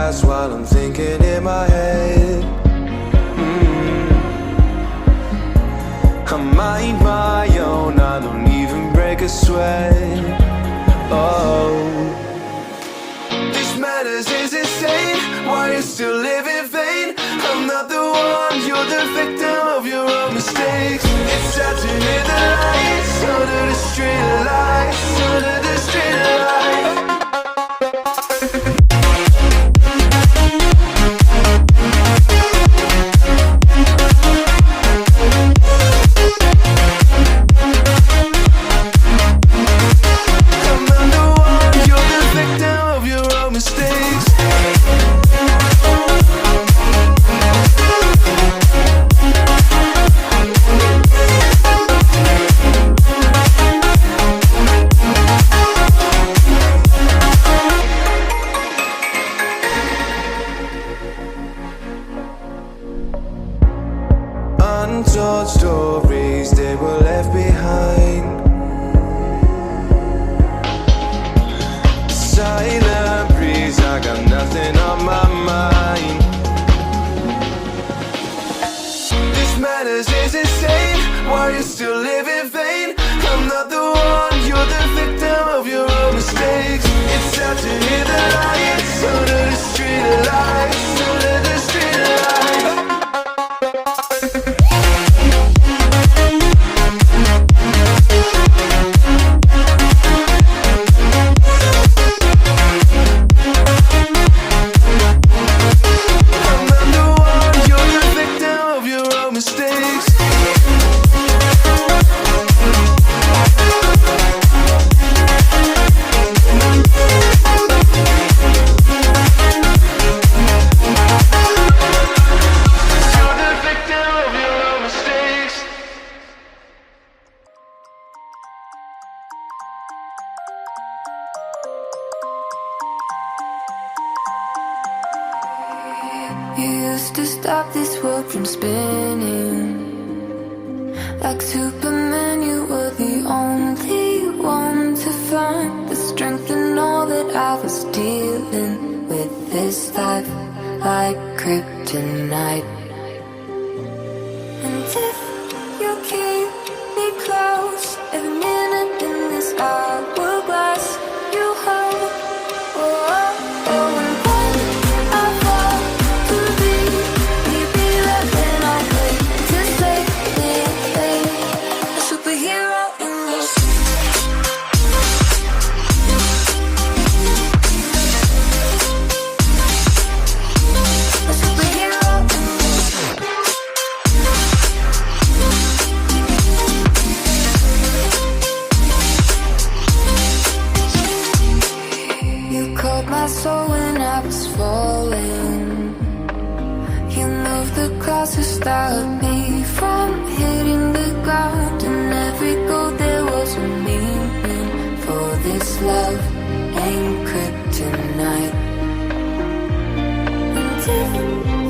glass while I'm thinking in my head. I mind my own, I don't even break a sweat. Oh, this madness is insane. Why you still live in vain? I'm not the one, you're the victim of your own mistakes. It's time to hit the lights, under the street lights, under the street lights. Untold stories, they were left behind. Silent breeze, I got nothing on my mind. This madness is insane. Why you still live in vain? I'm not the one, you're the victim of your own mistakes. It's time to hit the lights, under the street lights, under the street lights. You used to stop this world from spinning. Like Superman, you were the only one to find the strength in all that I was dealing with. This life like kryptonite. And if you keep me close, every minute in this hourglass you hold. Oh, oh, oh, and when I fall to be, maybe that then I'll wait to save me, a superhero in this. A superhero in this. You caught my soul when I was falling. You moved the clouds to stop me from hitting the ground. And every goal there was a meaning. For this love ain't kryptonite. And if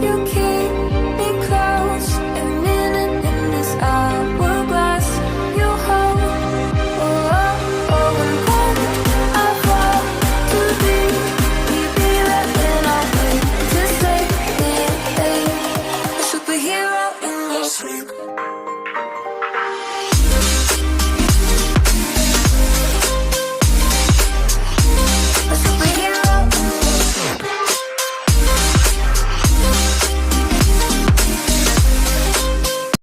you keep me close, every minute in this hourglass you hold. Oh, oh, oh, and when I fall to be, maybe that then I'll wait to save me, a superhero in this.